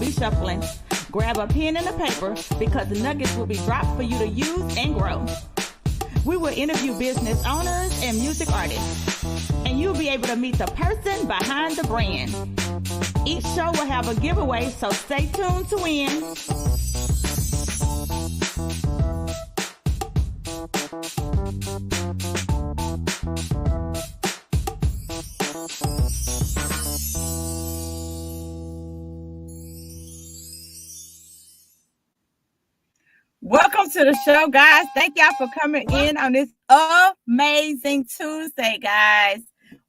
be shuffling. Grab a pen and a paper because the nuggets will be dropped for you to use and grow. We will interview business owners and music artists, and you'll be able to meet the person behind the brand. Each show will have a giveaway, so stay tuned to win. Welcome to the show, guys. Thank y'all for coming in on this amazing Tuesday, guys.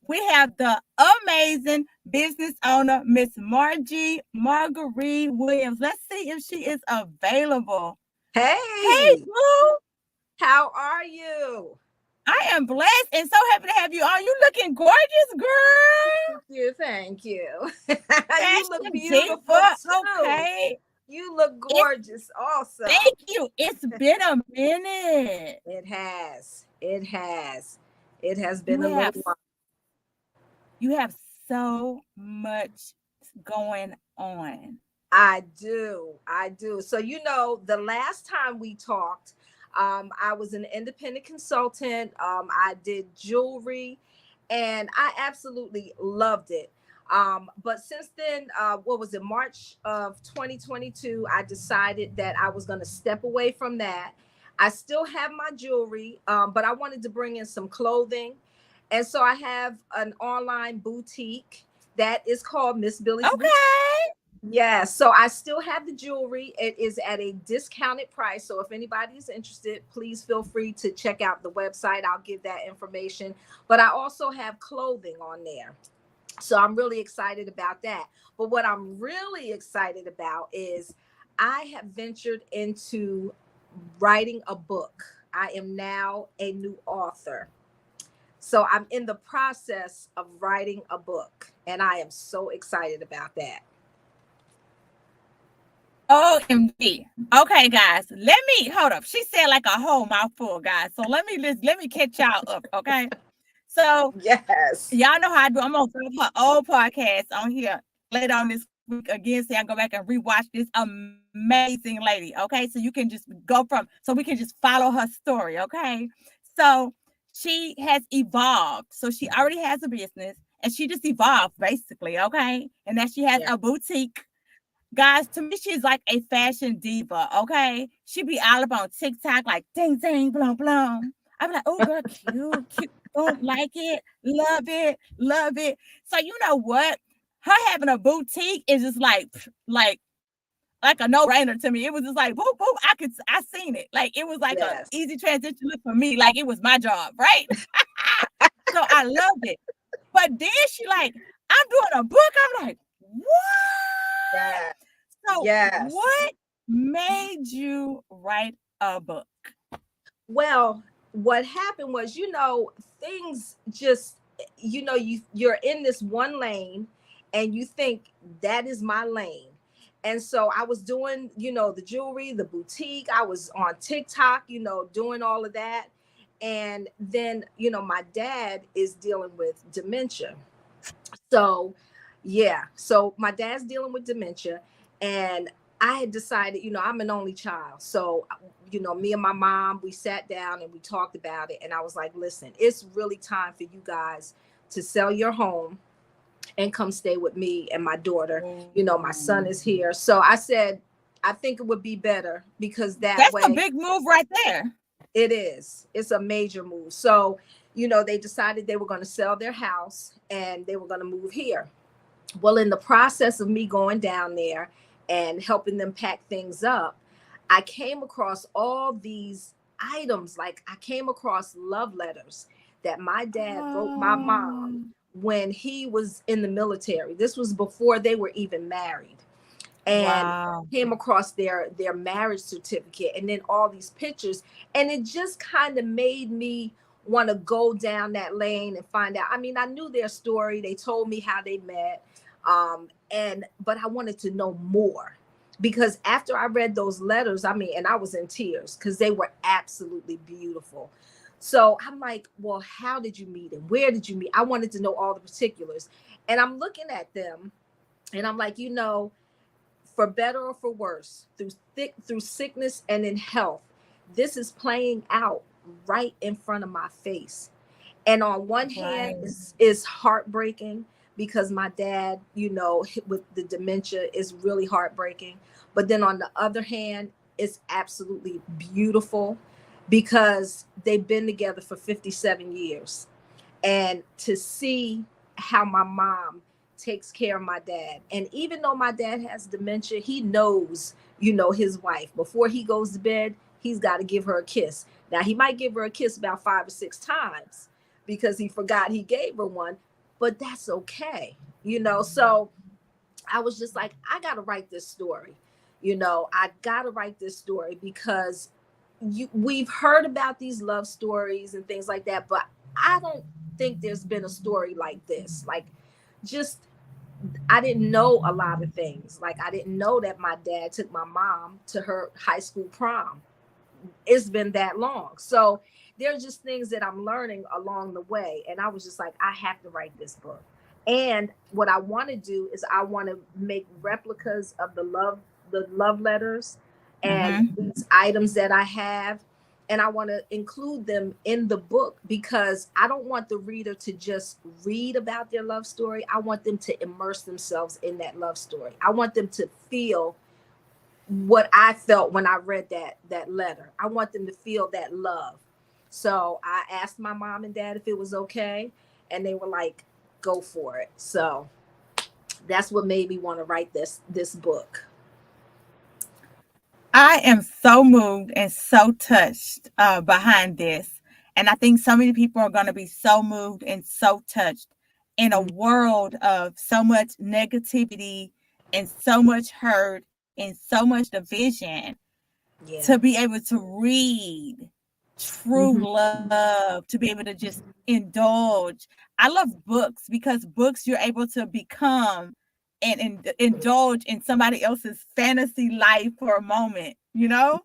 We have the amazing business owner, Miss Margaret Williams. Let's see if she is available. Hey, Boo. How are you? I am blessed and so happy to have you on. You looking gorgeous, girl. Thank you. You look beautiful too. Okay. You look gorgeous also. Thank you. It's been a minute. It has been a little while. You have so much going on. I do. So, the last time we talked, I was an independent consultant. I did jewelry and I absolutely loved it. But since then, March of 2022, I decided that I was going to step away from that. I still have my jewelry, but I wanted to bring in some clothing. And so I have an online boutique that is called Miss Billy's Boutique. Yeah, so I still have the jewelry. It is at a discounted price. So if anybody is interested, please feel free to check out the website. I'll give that information. But I also have clothing on there. So I'm really excited about that. But what I'm really excited about is I have ventured into writing a book. I am now a new author. So I'm in the process of writing a book, and I am so excited about that. OMG. Okay, guys, hold up. She said like a whole mouthful, guys. So let me catch y'all up, okay? So yes, y'all know how I do. I'm gonna throw her old podcast on here later on this week again. So I go back and rewatch this amazing lady. Okay, so you can just we can just follow her story. Okay, so she has evolved. So she already has a business, and she just evolved basically. Okay, and now she has a boutique. Guys, to me, she's like a fashion diva. Okay, she be all up on TikTok, like ding ding, blum blum. I'm like, oh girl, cute. Don't like it, love it. So you know what? Her having a boutique is just like a no-brainer to me. It was just like boop boop. I seen it. Like it was like an easy transition for me. Like it was my job, right? So I loved it. But then she like, I'm doing a book. I'm like, what? Yeah. So what made you write a book? Well, what happened was, things just, you're in this one lane and you think that is my lane. And so I was doing, the jewelry, the boutique. I was on TikTok, doing all of that. And then, my dad is dealing with dementia. So, so my dad's dealing with dementia. And I had decided, I'm an only child. So, me and my mom, we sat down and we talked about it. And I was like, listen, it's really time for you guys to sell your home and come stay with me and my daughter. My son is here. So I said, I think it would be better because that's a big move right there. It is. It's a major move. So, they decided they were going to sell their house and they were going to move here. Well, in the process of me going down there and helping them pack things up, I came across all these items. Like I came across love letters that my dad wrote my mom when he was in the military. This was before they were even married. And came across their marriage certificate and then all these pictures. And it just kind of made me want to go down that lane and find out. I mean, I knew their story. They told me how they met. But I wanted to know more. Because after I read those letters, and I was in tears because they were absolutely beautiful. So I'm like, well, how did you meet and where did you meet? I wanted to know all the particulars. And I'm looking at them and I'm like, for better or for worse, through sickness and in health, this is playing out right in front of my face. And on one hand, Right. is heartbreaking because my dad, with the dementia, is really heartbreaking. But then on the other hand, it's absolutely beautiful because they've been together for 57 years. And to see how my mom takes care of my dad. And even though my dad has dementia, he knows, his wife. Before he goes to bed, he's got to give her a kiss. Now, he might give her a kiss about 5 or 6 times because he forgot he gave her one, but that's okay. So I was just like, I got to write this story. I got to write this story because we've heard about these love stories and things like that, but I don't think there's been a story like this. Like, just, I didn't know a lot of things. Like, I didn't know that my dad took my mom to her high school prom. It's been that long. So there's just things that I'm learning along the way. And I was just like, I have to write this book. And what I want to do is I want to make replicas of the love letters and these items that I have. And I want to include them in the book because I don't want the reader to just read about their love story. I want them to immerse themselves in that love story. I want them to feel what I felt when I read that letter. I want them to feel that love. So I asked my mom and dad if it was okay, and they were like, go for it. So that's what made me want to write this book. I am so moved and so touched behind this. And I think so many people are going to be so moved and so touched in a world of so much negativity and so much hurt and so much division. To be able to read true love, to be able to just indulge. I love books because books you're able to become and indulge in somebody else's fantasy life for a moment, Yeah,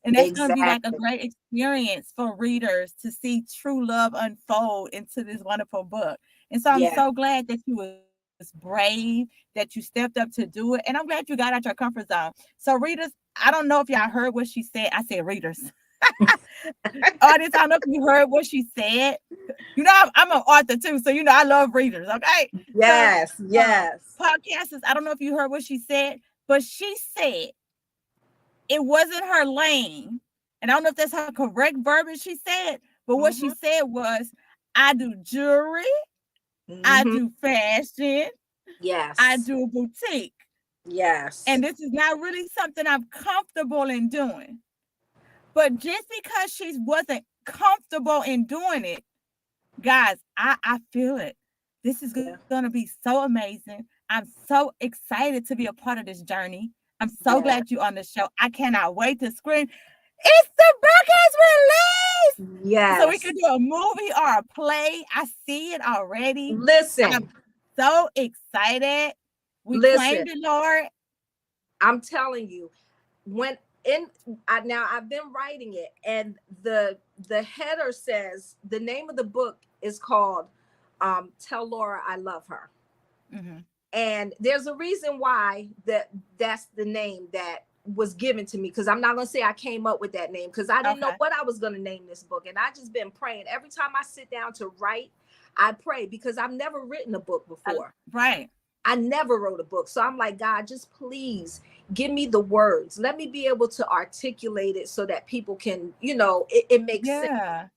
And that's going to be like a exactly. great experience for readers to see true love unfold into this wonderful book. And so I'm Yeah. so glad that you was brave, that you stepped up to do it. And I'm glad you got out your comfort zone. So readers, I don't know if y'all heard what she said. I said readers. Audience, I don't know if you heard what she said. I'm an author too, so I love readers. Okay, so Yes, yes. podcasters, I don't know if you heard what she said, but she said it wasn't her lane, and I don't know if that's her correct verbiage. She said, but what she said was, "I do jewelry, I Mm-hmm. do fashion, I Yes. do boutique, Yes. and this is not really something I'm comfortable in doing." But just because she wasn't comfortable in doing it, guys, I feel it. This is going Yeah. to be so amazing. I'm so excited to be a part of this journey. I'm so Yeah. glad you're on the show. I cannot wait to scream, "It's the book is released!" So we Yes. can do a movie or a play. I see it already. I'm Listen, so excited. We listen. claimed it, Lord. I'm telling you, when in now I've been writing it, and the header says the name of the book is called Tell Laura I Love Her. Mhm. And there's a reason why that's the name that was given to me, because I'm not going to say I came up with that name because I didn't know Okay. what I was going to name this book. And I just been praying every time I sit down to write. I pray because I've never written a book before. Right. I never wrote a book. So I'm like, God, just please give me the words. Let me be able to articulate it so that people can, it makes sense. Yeah.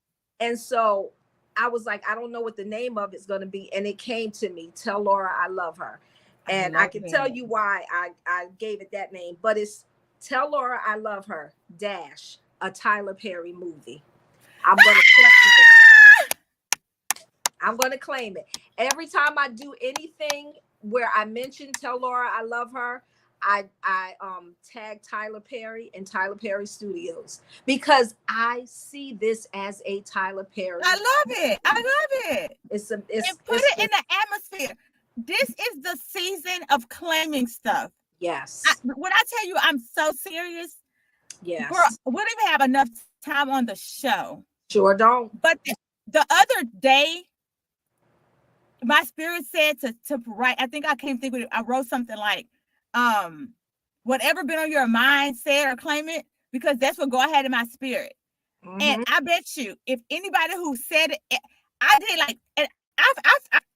And so I was like, I don't know what the name of it's going to be. And it came to me, Tell Laura I Love Her. I And I love can tell it. you why I gave it that name, but it's Tell Laura I Love Her dash a Tyler Perry movie. I'm going to claim it. I'm going to claim it. Every time I do anything where I mention Tell Laura I Love Her, I tag Tyler Perry and Tyler Perry Studios because I see this as a Tyler I Perry. love it. I love it. It's And put it in the atmosphere. This is the season of claiming stuff. yes. When I tell you I'm so serious, girl, Yes. we don't even have enough time on the show. Sure don't. But the other day, my spirit said to write. I think I can't think of it. I wrote something like, um, whatever been on your mind, say it or claim it, because that's what God had in my spirit. And I bet you, if anybody who said it, I did like, and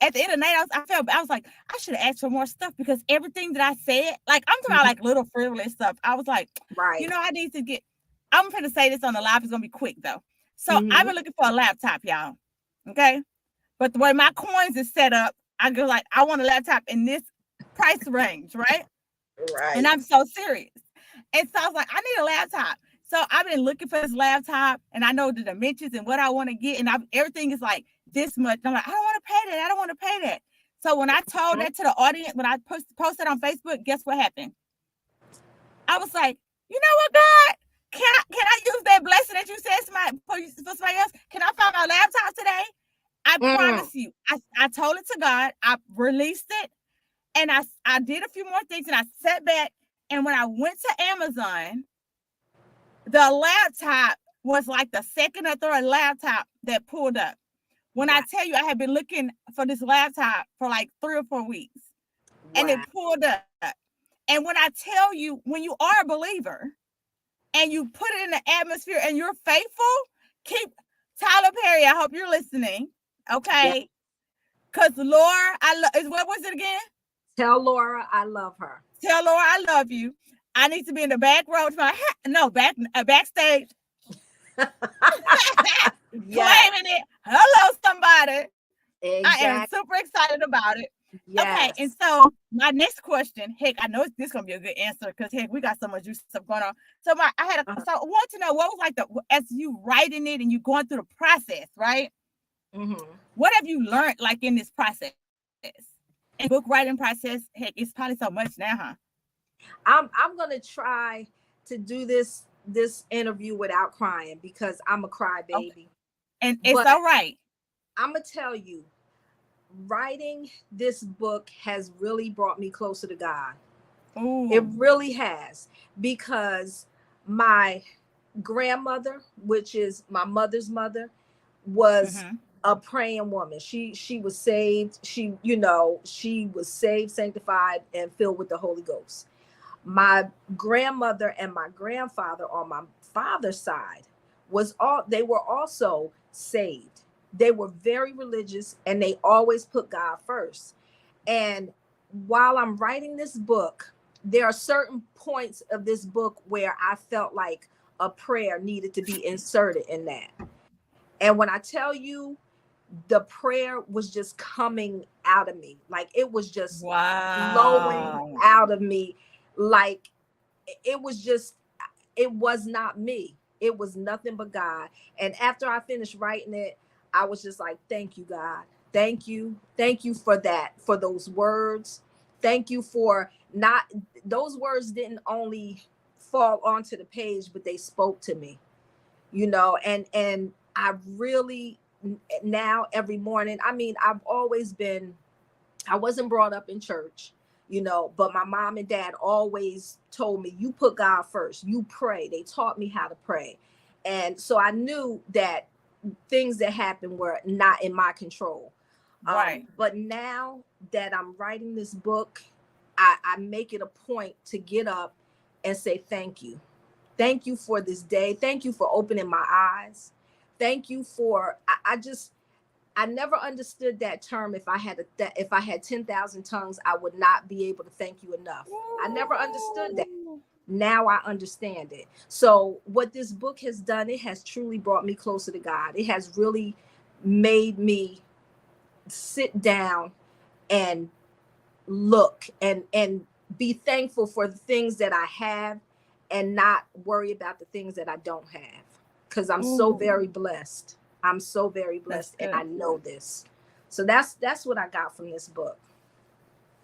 at the end of the night, I was like, I should have asked for more stuff, because everything that I said, like, I'm talking about like little frivolous stuff. I was like, right. I need to get, I'm going to say this on the live. It's going to be quick though. So I've been looking for a laptop, y'all. Okay. But the way my coins is set up, I go like, I want a laptop in this price range, right? Right. And I'm so serious. And so I was like, I need a laptop. So I've been looking for this laptop, and I know the dimensions and what I want to get. And everything is like this much. I'm like, I don't want to pay that. I don't want to pay that. So when I told that to the audience, when I posted on Facebook, guess what happened? I was like, you know what, God? Can I use that blessing that you said for somebody else? Can I find my laptop today? I promise you. I told it to God. I released it. And I did a few more things, and I sat back. And when I went to Amazon, the laptop was like the second or third laptop that pulled up. When I tell you, I had been looking for this laptop for like 3 or 4 weeks, and it pulled up. And when I tell you, when you are a believer and you put it in the atmosphere and you're faithful, keep Tyler Perry. I hope you're listening. Okay. Because Laura, what was it again? Tell Laura I love her. Tell Laura I love you. I need to be in the back row. Backstage. Claiming it. Hello, somebody. Exactly. I am super excited about it. Yes. Okay, and so my next question, heck, I know this is gonna be a good answer, because heck, we got so much stuff going on. So so I want to know, what was like as you writing it and you going through the process, right? What have you learned like in this process? And book writing process, heck, it's probably so much now, huh? I'm gonna try to do this interview without crying, because I'm a crybaby. Okay. And it's all right. I'm gonna tell you, writing this book has really brought me closer to God. Ooh. It really has, because my grandmother, which is my mother's mother, was a praying woman. She was saved. She was saved, sanctified, and filled with the Holy Ghost. My grandmother and my grandfather on my father's side they were also saved. They were very religious, and they always put God first. And while I'm writing this book, there are certain points of this book where I felt like a prayer needed to be inserted in that. And when I tell you, the prayer was just coming out of me, like it was just flowing out of me, like it was not me. It was nothing but God. And after I finished writing it, I was just like, thank you, God. Thank you for that, for those words. Thank you for those words didn't only fall onto the page, but they spoke to me, and I really, now every morning, I wasn't brought up in church, but my mom and dad always told me, you put God first, you pray. They taught me how to pray. And so I knew that things that happened were not in my control. Right. But now that I'm writing this book, I make it a point to get up and say, thank you. Thank you for this day. Thank you for opening my eyes. Thank you for, I never understood that term. If I had 10,000 tongues, I would not be able to thank you enough. I never understood that. Now I understand it. So what this book has done, it has truly brought me closer to God. It has really made me sit down and look and be thankful for the things that I have, and not worry about the things that I don't have, because I'm so very blessed. I'm so very blessed, and I know this. So that's what I got from this book.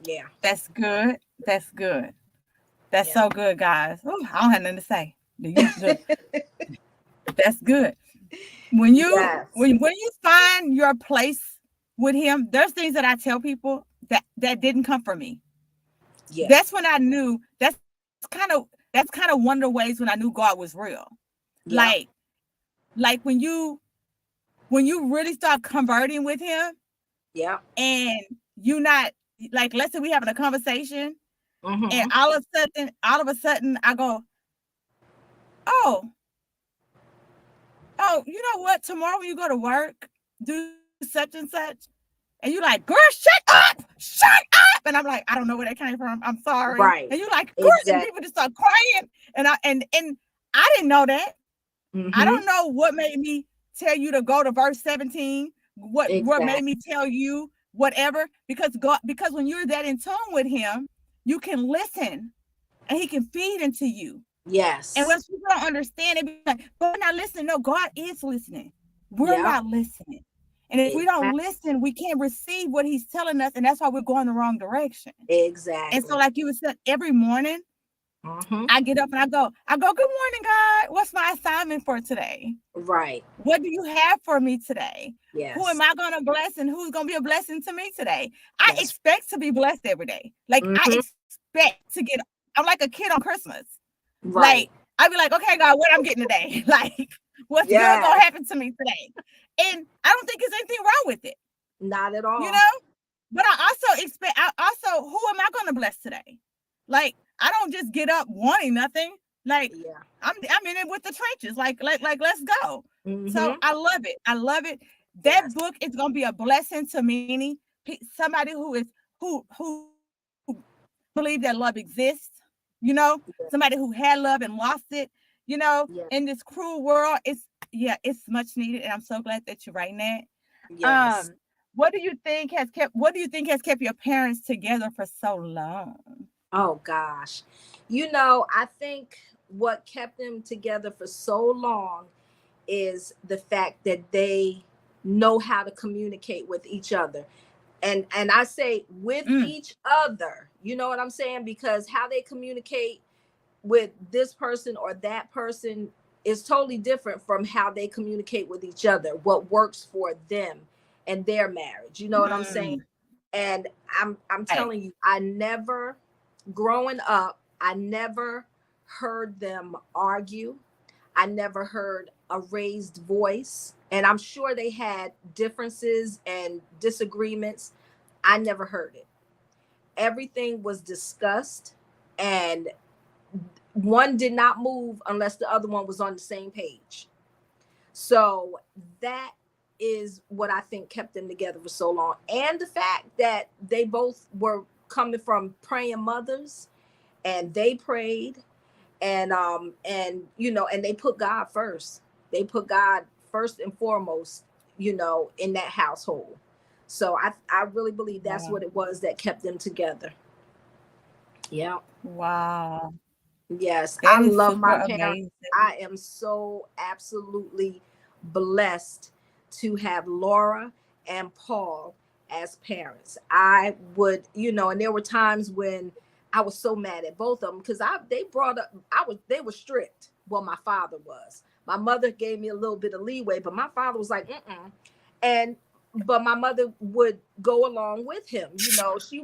Yeah. That's good. That's good. That's so good, guys. Ooh, I don't have nothing to say. That's good. When you when you find your place with him, there's things that I tell people that didn't come from me. Yeah. That's when I knew that's kind of one of the ways when I knew God was real. Yeah. Like when you really start converting with him, yeah, and you not, like, let's say we having a conversation And Mm-hmm. all of a sudden, I go, oh, oh, you know what? Tomorrow when you go to work, do such and such. And you like, girl, shut up. And I'm like, I don't know where that came from. I'm sorry. Right. And you like, girl, and Exactly. people just start crying. And I didn't know that. I Mm-hmm. don't know what made me tell you to go to verse 17. What Exactly. made me tell you whatever? Because when you're that in tune with him, you can listen and he can feed into you. And when Yes. people don't understand it, be like, but we're not listening. No, God is listening. We're Yep. not listening. And if we don't Exactly. listen, we can't receive what he's telling us. And that's why we're going the wrong direction. And so, Exactly. like you said, every morning Mm-hmm. I get up and I go, good morning, God. What's my assignment for today? Right. What do you have for me today? Who am Yes. I going to bless and who's going to be a blessing to me today? I That's expect to be blessed every day. Like I mm-hmm. expect to get, I'm like a kid on Christmas. Right. Like I'd be like, okay, God, what I'm getting today? Like what's good going Yes. to happen to me today? And I don't think there's anything wrong with it, Not at you all. know? But who am I going to bless today? Like, I don't just get up wanting nothing. Like, Yeah. I'm in it with the trenches. Like, let's go. So Mm-hmm. I love it. I love it. That Yes. book is gonna be a blessing to many. Somebody who believe that love exists. You know, Yeah. somebody who had love and lost it. You know, Yeah. in this cruel world, it's much needed, and I'm so glad that you're writing that. Yes. What do you think has kept your parents together for so long? Oh gosh. I think what kept them together for so long is the fact that they know how to communicate with each other. And I say with Mm, each other, you know what I'm saying? Because how they communicate with this person or that person is totally different from how they communicate with each other, what works for them and their marriage. You know what I'm saying? mm, And I'm right. telling you, I never growing up, I never heard them argue. I never heard a raised voice. And I'm sure they had differences and disagreements. I never heard it. Everything was discussed, and one did not move unless the other one was on the same page. So that is what I think kept them together for so long. And the fact that they both were coming from praying mothers, and they prayed, and they put God first. They put God first and foremost, in that household. So I really believe that's Wow. what it was that kept them together. Yeah. Wow. Yes, That I is love super my parents. amazing. I am so absolutely blessed to have Laura and Paul as parents. I would, and there were times when I was so mad at both of them because they brought up they were strict. Well, my father was. My mother gave me a little bit of leeway, but my father was like, mm-mm. And but my mother would go along with him. She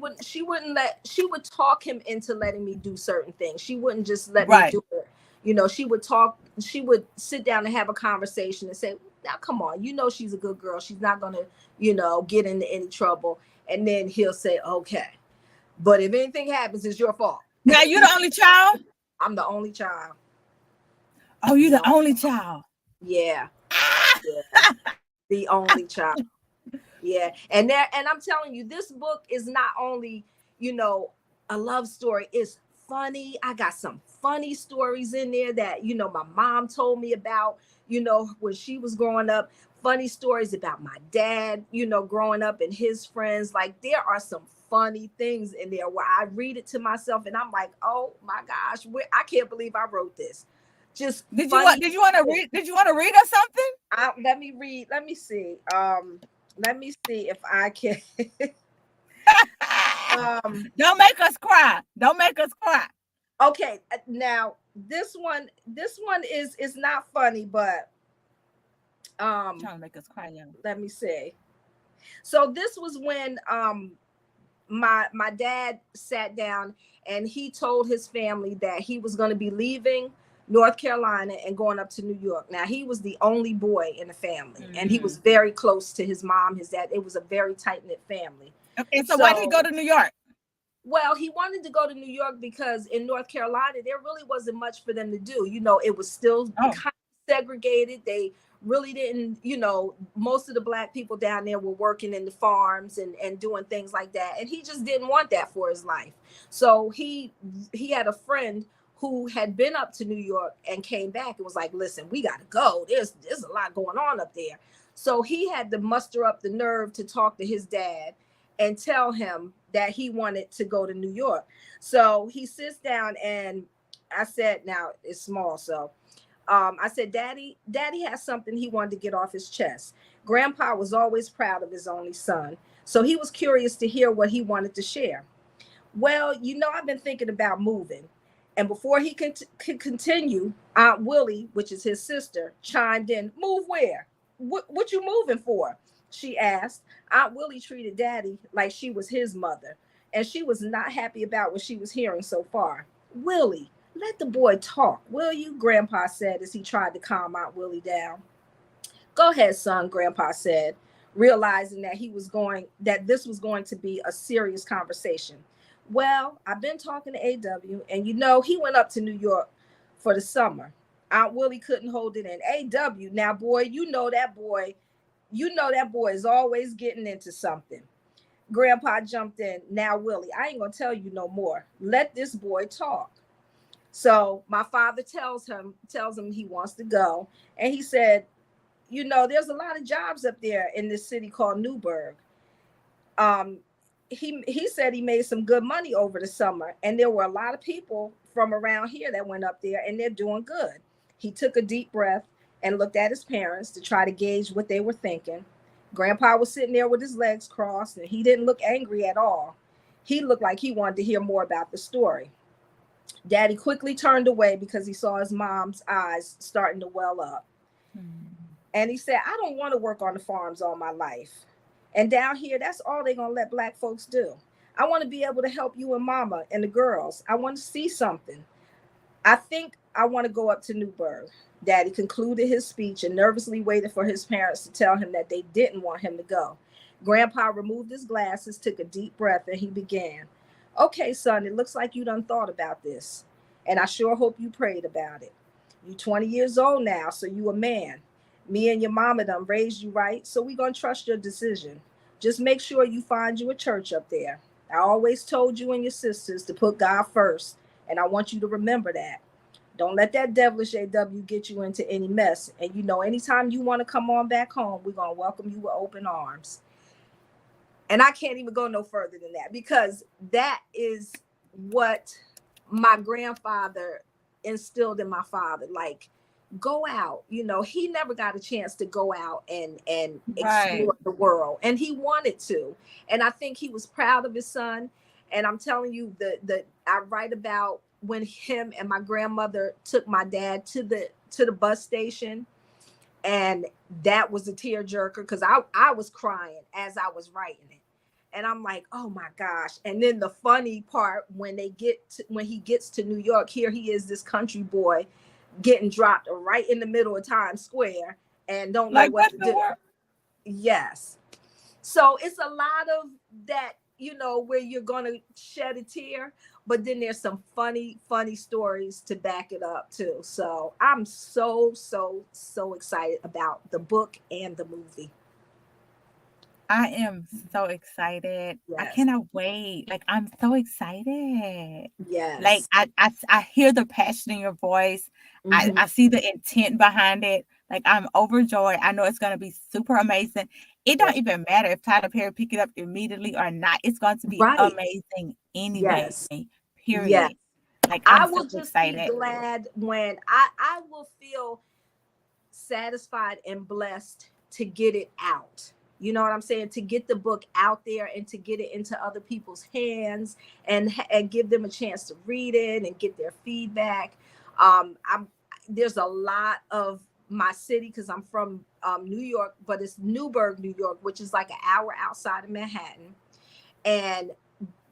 would talk him into letting me do certain things. She wouldn't just let me Right. do it. She would sit down and have a conversation and say, now come on, she's a good girl. She's not gonna, get into any trouble. And then he'll say, okay. But if anything happens, it's your fault. Now you're the only child? I'm the only child. Oh, you're the The, only child. yeah, Ah! yeah, the only child. Yeah. And I'm telling you, this book is not only, you know, a love story, it's funny. I got some funny stories in there that, my mom told me about, when she was growing up, funny stories about my dad, growing up and his friends. Like there are some funny things in there where I read it to myself and I'm like, oh my gosh, I can't believe I wrote this. Just funny. Did you want to read? Did you want to read us something? Let me read. Let me see. Let me see if I can. Don't make us cry. Don't make us cry. Okay, now this one is not funny, but Trying to make us cry, young. let me see. So this was when my dad sat down and he told his family that he was going to be leaving North Carolina and going up to New York. Now he was the only boy in the family, and he was very close to his mom, his dad. It was a very tight knit family. Okay, so why did he So go to New York? Well, he wanted to go to New York because in North Carolina, there really wasn't much for them to do. You know, it was still Oh, kind of segregated. They really didn't, you know, most of the black people down there were working in the farms and doing things like that. And he just didn't want that for his life. So he had a friend who had been up to New York and came back and was like, listen, we got to go. There's a lot going on up there. So he had to muster up the nerve to talk to his dad and tell him that he wanted to go to New York. So he sits down and I said, now it's small. So I said, Daddy has something he wanted to get off his chest. Grandpa was always proud of his only son. So he was curious to hear what he wanted to share. Well, you know, I've been thinking about moving. And before he could continue, Aunt Willie, which is his sister, chimed in. Move where? What you moving for? She asked. Aunt Willie treated Daddy like she was his mother, and she was not happy about what she was hearing so far. Willie, let the boy talk, will you? Grandpa said as he tried to calm Aunt Willie down. Go ahead, son, Grandpa said, realizing that this was going to be a serious conversation. Well, I've been talking to AW, and you know, he went up to New York for the summer. Aunt Willie couldn't hold it in. AW, now boy, you know that boy is always getting into something. Grandpa jumped in. Now, Willie, I ain't gonna tell you no more. Let this boy talk. So my father tells him he wants to go. And he said, you know, there's a lot of jobs up there in this city called Newburgh. He said he made some good money over the summer, and there were a lot of people from around here that went up there, and they're doing good. He took a deep breath and looked at his parents to try to gauge what they were thinking. Grandpa was sitting there with his legs crossed, and he didn't look angry at all. He looked like he wanted to hear more about the story. Daddy quickly turned away because he saw his mom's eyes starting to well up. And he said, I don't want to work on the farms all my life. And down here, that's all they're going to let black folks do. I want to be able to help you and mama and the girls. I want to see something. I think I want to go up to Newburgh. Daddy concluded his speech and nervously waited for his parents to tell him that they didn't want him to go. Grandpa removed his glasses, took a deep breath, and he began. Okay, son, it looks like you done thought about this. And I sure hope you prayed about it. You 20 years old now, so you a man. Me and your mama done raised you right, so we gonna trust your decision. Just make sure you find you a church up there. I always told you and your sisters to put God first, and I want you to remember that. Don't let that devilish AW get you into any mess. And you know, anytime you want to come on back home, we're gonna welcome you with open arms. And I can't even go no further than that, because that is what my grandfather instilled in my father. Like, go out. You know, he never got a chance to go out and explore the world, and he wanted to. And I think he was proud of his son. And I'm telling you, I write about when him and my grandmother took my dad to the bus station, and that was a tearjerker, because I was crying as I was writing it. And I'm like, oh my gosh. And then the funny part, when he gets to New York, here he is, this country boy, getting dropped right in the middle of Times Square and don't know what to do. Yes. So it's a lot of that, you know, where you're going to shed a tear, but then there's some funny stories to back it up too. So I'm so excited about the book and the movie. I am so excited. Yes. I cannot wait. Like, I'm so excited. Yes. Like, I hear the passion in your voice. Mm-hmm. I see the intent behind it. Like, I'm overjoyed. I know it's going to be super amazing. It don't even matter if Tyler Perry pick it up immediately or not. It's going to be amazing anyway. Yes. Period. Yes. Like, I will just be glad when I will feel satisfied and blessed to get it out. You know what I'm saying? To get the book out there and to get it into other people's hands and give them a chance to read it and get their feedback. There's a lot of my city, because I'm from New York, but it's Newburgh, New York, which is like an hour outside of Manhattan. And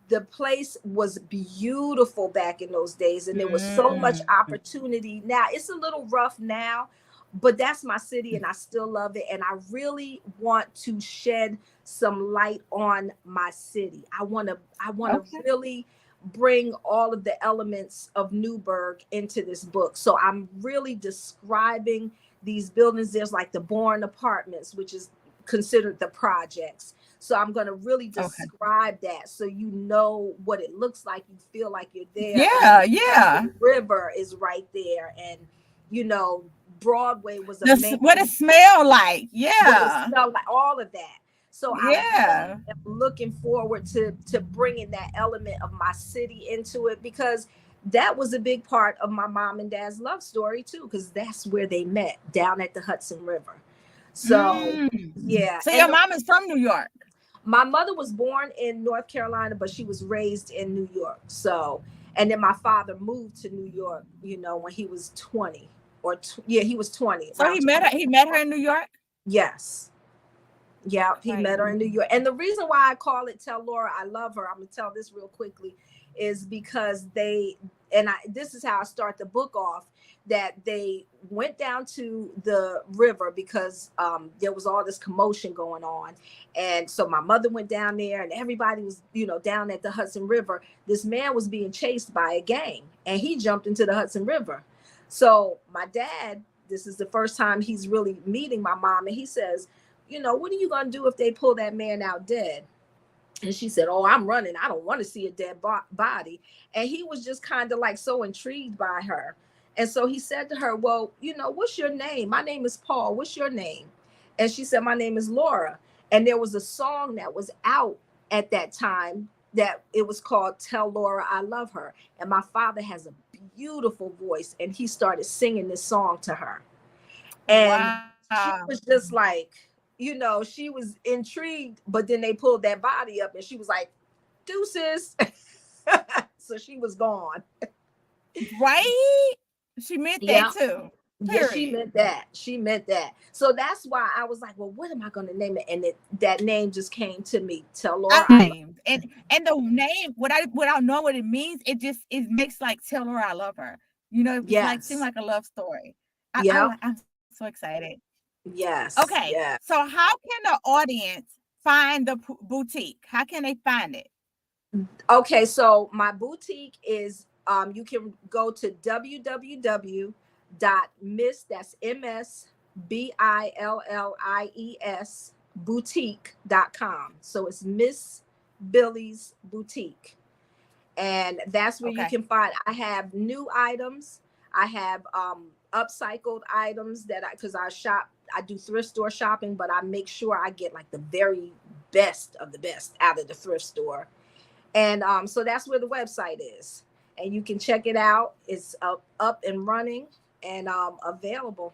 the place was beautiful back in those days, and there was so much opportunity. Now it's a little rough now, but that's my city and I still love it. And I really want to shed some light on my city. I want to Okay. really bring all of the elements of Newburgh into this book. So I'm really describing these buildings. There's like the Bourne Apartments, which is considered the projects. So I'm going to really Okay. describe that so you know what it looks like. You feel like you're there. Yeah, And yeah. the river is right there. And, you know, Broadway was amazing. What it smell like. What it Yeah. smelled like, all of that. So I really Yeah. am looking forward to bringing that element of my city into it, because that was a big part of my mom and dad's love story too, because that's where they met, down at the Hudson River. So yeah. So And your mom is from New York. my mother was born in North Carolina, but she was raised in New York. So, and then my father moved to New York, you know, when he was 20 yeah, he was 20. So he met her in New York? Yes. Yeah, he Right. met her in New York. And the reason why I call it Tell Laura I Love Her, I'm going to tell this real quickly, is because this is how I start the book off, that they went down to the river because there was all this commotion going on. And so my mother went down there and everybody was, you know, down at the Hudson River. This man was being chased by a gang and he jumped into the Hudson River. So my dad, this is the first time he's really meeting my mom, and he says, you know, what are you going to do if they pull that man out dead? And she said, oh, I'm running. I don't want to see a dead body. And he was just kind of like so intrigued by her. And so he said to her, well, you know, what's your name? My name is Paul. What's your name? And she said, my name is Laura. And there was a song that was out at that time that it was called Tell Laura I Love Her. And my father has a beautiful voice, and he started singing this song to her. And she was just like, you know, she was intrigued, but then they pulled that body up and she was like, deuces. So she was gone. Right? She meant that too. Yeah, she meant that. She meant that. So that's why I was like, well, what am I going to name it? And that name just came to me. Tell Laura. And the name, without knowing what it means, it makes like Tell Laura I Love Her. You know, it's like seem like a love story. I'm so excited. Yes. Okay. Yeah. So how can the audience find the boutique? How can they find it? Okay. So my boutique is, you can go to www.miss, that's MSBILLIES boutique.com. So it's Miss Billy's Boutique. And that's where you can find, I have new items. I have upcycled items because I do thrift store shopping, but I make sure I get like the very best of the best out of the thrift store. And so that's where the website is. And you can check it out. It's up and running and available.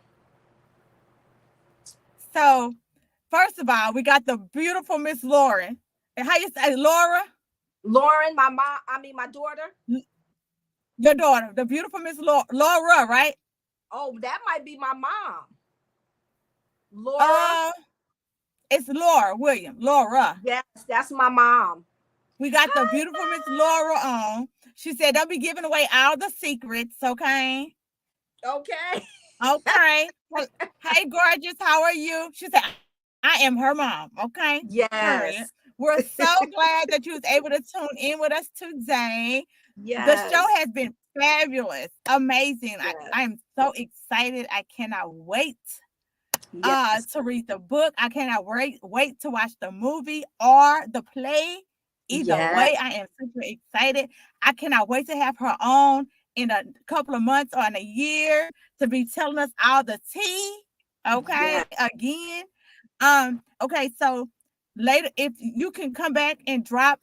So, first of all, we got the beautiful Miss Lauren. And how you say Laura? Lauren, my daughter. Your daughter, the beautiful Miss Laura, right? Oh, that might be my mom. Laura. It's Laura Williams. Laura. Yes, that's my mom. We got the beautiful Miss Laura on. She said they'll be giving away all the secrets, okay? Okay. Okay. Hey, gorgeous, how are you? She said, I am her mom, okay? Yes. We're so glad that you was able to tune in with us today. Yes. The show has been fabulous, amazing. Yes. I am so excited. I cannot wait to read the book. I cannot wait to watch the movie or the play. Either way, I am super excited. I cannot wait to have her on in a couple of months or in a year to be telling us all the tea. Okay, again. Okay, so later, if you can come back and drop.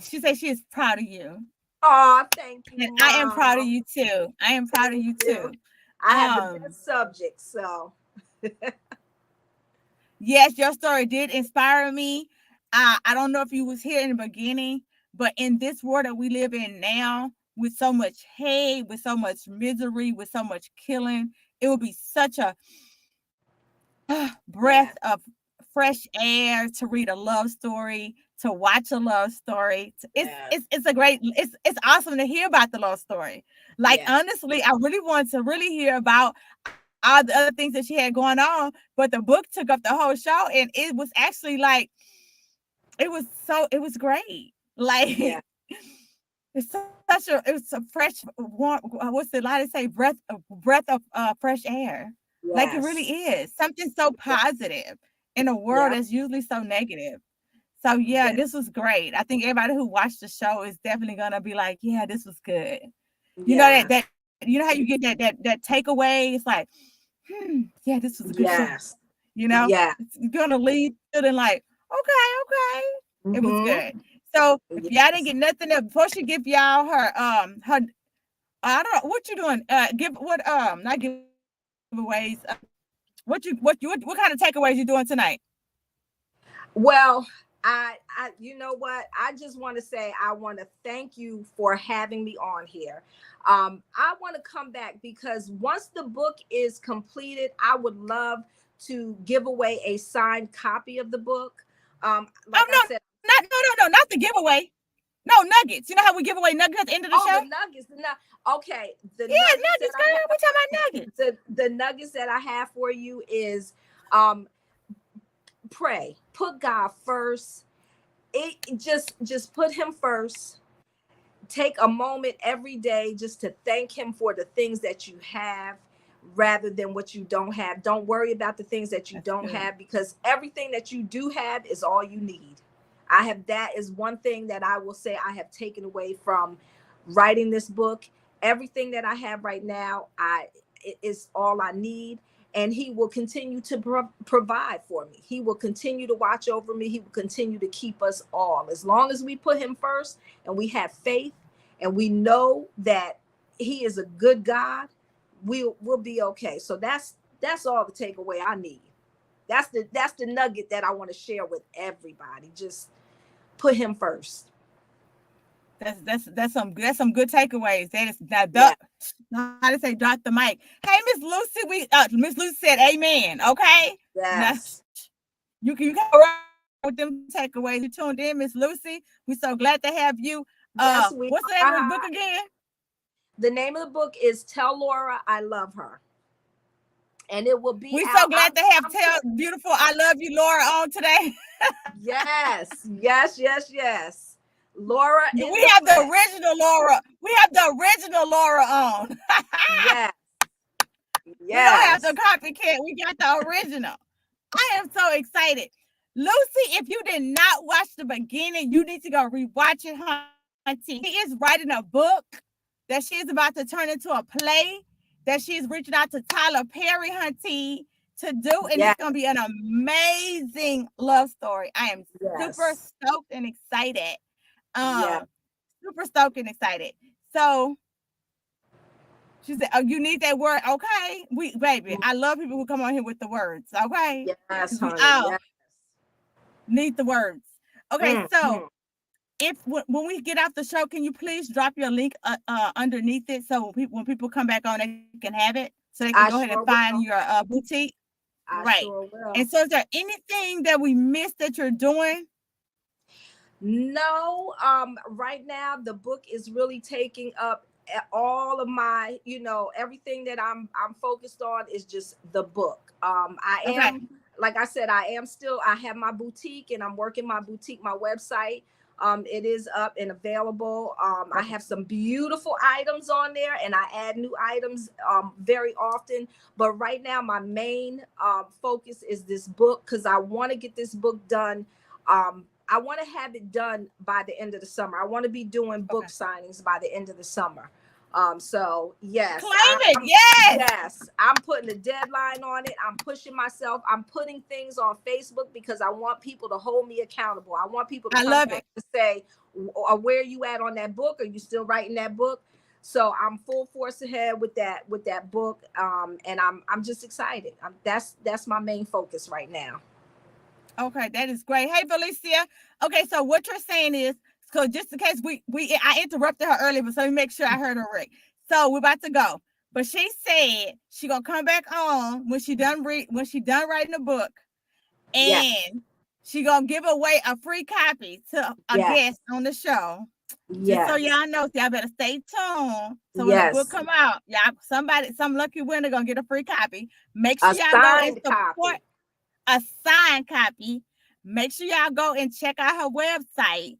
She said she is proud of you. Oh, thank you. And I am proud of you too. I am proud of you too. I have the best subject, so. Yes, your story did inspire me. I don't know if you was here in the beginning, but in this world that we live in now, with so much hate, with so much misery, with so much killing, it would be such a breath of fresh air to read a love story, to watch a love story. It's a great, it's awesome to hear about the love story. Like honestly, I really want to really hear about all the other things that she had going on, but the book took up the whole show, and it was actually like it was great. Like Yeah. it was a fresh warm, what's the lie to say, breath of fresh air. Like it really Yes. is something so Yeah. positive in a world Yeah. that's usually so negative. So yeah, Yeah. this was great. I think everybody who watched the show is definitely gonna be like, yeah, this was good. You know Yes. that you know how you get that takeaway. It's like, yeah, this was a good show. Yes. You know, Yeah. it's gonna leave feeling like, okay, it was Mm-hmm. good. So if y'all didn't Yes. get nothing else, before she give y'all her I don't know what you doing. Give what not giveaways. What kind of takeaways you doing tonight? Well, you know what? I just want to say I want to thank you for having me on here. I want to come back because once the book is completed, I would love to give away a signed copy of the book. Oh Like I no, said, not the giveaway. No nuggets. You know how we give away nuggets at the end of the oh, show? the nuggets. Okay, the Yeah, nuggets that nuggets, girl. We talking about nuggets. the nuggets that I have for you is um pray, put God first. It just put him first. Take a moment every day just to thank him for the things that you have rather than what you don't have. Don't worry about the things that you That's don't good. have because everything that you do have is all you need. I have That is one thing that I will say I have taken away from writing this book. Everything that I have right now, it is all I need, and he will continue to provide for me. He will continue to watch over me. He will continue to keep us all. As long as we put him first and we have faith and we know that he is a good God, we'll be okay. So that's all the takeaway I need. That's the nugget that I want to share with everybody. Just put him first. That's some good takeaways. That is Yeah. how to say drop the mic. Hey, Miss Lucy, Miss Lucy said amen. Okay. Now Yes. you can go around with them takeaways. You tuned in, Miss Lucy. We're so glad to have you. Yes, we What's the name of the book are. again? The name of the book is Tell Laura I Love Her. And it will be We're so out. glad to have Tell Beautiful I Love You, Laura, on today. Yes, yes, yes, yes. Laura in We the have the flesh. original Laura. We have the original Laura on. Yes, We don't have yes. the copycat. We got the original. I am so excited. Lucy, if you did not watch the beginning, you need to go rewatch it, Hunty. She is writing a book that she is about to turn into a play that she's reaching out to Tyler Perry, Hunty, to do. And Yes, it's going to be an amazing love story. I am super yes, stoked and excited. yes. Um, Super stoked and excited. So she said, "Oh, you need that word, okay? Baby, I love people who come on here with the words, okay? Yes, Because we honey. all Yes. need the words. Okay, so Mhm. if when we get off the show, can you please drop your link underneath it so when people come back on, they can have it, so they can I go ahead and sure find will. your boutique, I right? sure will. And so, is there anything that we missed that you're doing? No, right now the book is really taking up all of my, everything that I'm focused on is just the book. I Okay, am, like I said, I have my boutique and I'm working my boutique, my website. It is up and available. I have some beautiful items on there and I add new items very often. But right now, my main focus is this book because I want to get this book done. I want to have it done by the end of the summer. I want to be doing book okay. signings by the end of the summer. So yes, Claim it, yes. yes, I'm putting a deadline on it. I'm pushing myself. I'm putting things on Facebook because I want people to hold me accountable. I want people to I come love back it. to say, where are you at on that book? Are you still writing that book? So I'm full force ahead with that book. And I'm just excited. That's my main focus right now. Okay, that is great. Hey, Felicia. Okay, so what you're saying is, so just in case I interrupted her earlier, but so let me make sure I heard her right. So we're about to go, but she said she gonna come back on when she done writing the book, Yeah. and she gonna give away a free copy to a Yes. guest on the show. Just so Yes. y'all know, so y'all better stay tuned. So when the Yes. book come out, y'all some lucky winner gonna get a free copy. Make A sure y'all go and signed copy. support a signed copy. Make sure y'all go and check out her website.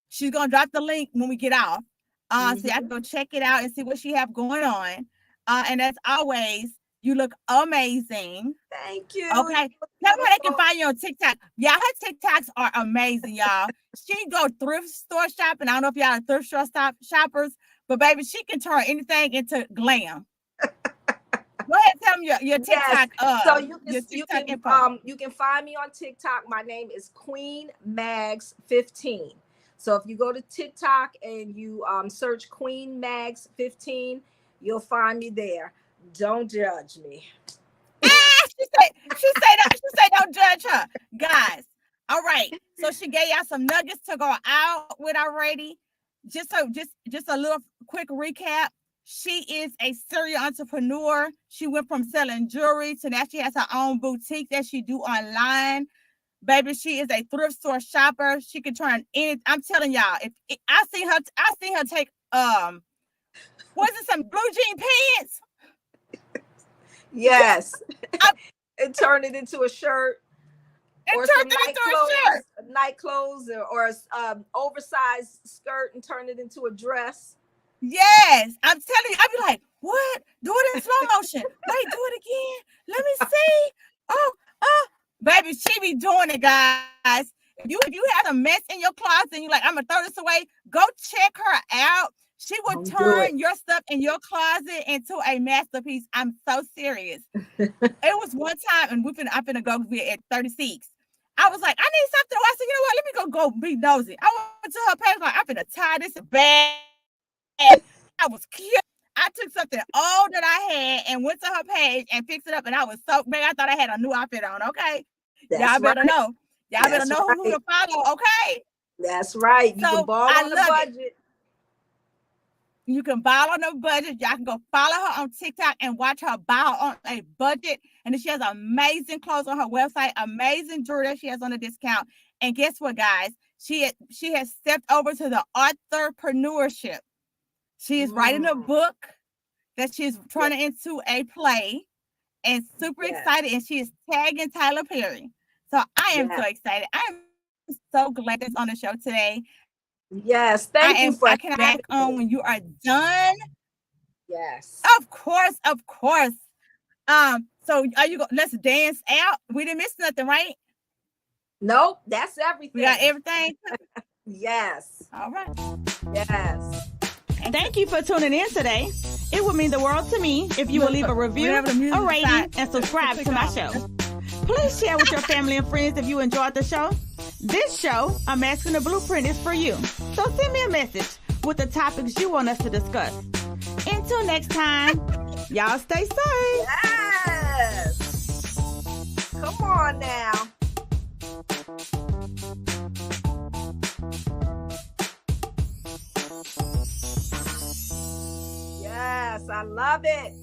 She's gonna drop the link when we get off. So y'all can go check it out and see what she have going on. And as always, you look amazing. Thank you. Okay. Tell me how they can find you on TikTok. Yeah, her TikToks are amazing, y'all. She go thrift store shopping. I don't know if y'all are thrift store shoppers, but baby, she can turn anything into glam. Go ahead, tell me your TikTok. Yes. So you can find me on TikTok. My name is Queen Mags 15. So if you go to TikTok and you search Queen Mags 15, you'll find me there. Don't judge me. She say don't judge her, guys. All right, so she gave y'all some nuggets to go out with already. Just a little quick recap. She is a serial entrepreneur. She went from selling jewelry to now she has her own boutique that she do online. Baby, she is a thrift store shopper. She can turn any. I'm telling y'all, if I see her take was it some blue jean pants? Yes. And turn it into a shirt. Or some night clothes, or oversized skirt and turn it into a dress. Yes, I'm telling you, I'd be like, what? Do it in slow motion. Wait, do it again. Let me see. Oh, baby, she be doing it, guys. If you have a mess in your closet and you're like, I'm gonna throw this away, go check her out. She will turn your stuff in your closet into a masterpiece. I'm so serious. It was one time, and I'm finna go at 36. I was like, I need something. I said, you know what? Let me go be nosy. I went to her page, like, I'm finna tie this bag. I was cute. I took something old that I had and went to her page and fixed it up, and I was so big. I thought I had a new outfit on. Okay, y'all better know. Y'all better know who to follow. Okay, that's right. You can ball on the budget. You can ball on a budget. Y'all can go follow her on TikTok and watch her ball on a budget. And she has amazing clothes on her website, amazing jewelry that she has on a discount. And guess what, guys? She has stepped over to the authorpreneurship. She is writing a book that she's turning into a play, and super excited. And she is tagging Tyler Perry. So I am so excited. I am so glad that's on the show today. Yes, thank you for I can back on when you are done. Yes, of course. So are you let's dance out? We didn't miss nothing, right? Nope, that's everything. We got everything. Yes. All right. Yes. And thank you for tuning in today. It would mean the world to me if you will leave a review, a rating, and subscribe to my show. Please share with your family and friends if you enjoyed the show. This show, Unmasking the Blueprint, is for you. So send me a message with the topics you want us to discuss. Until next time, y'all stay safe. Yes. Come on now. Yes, I love it.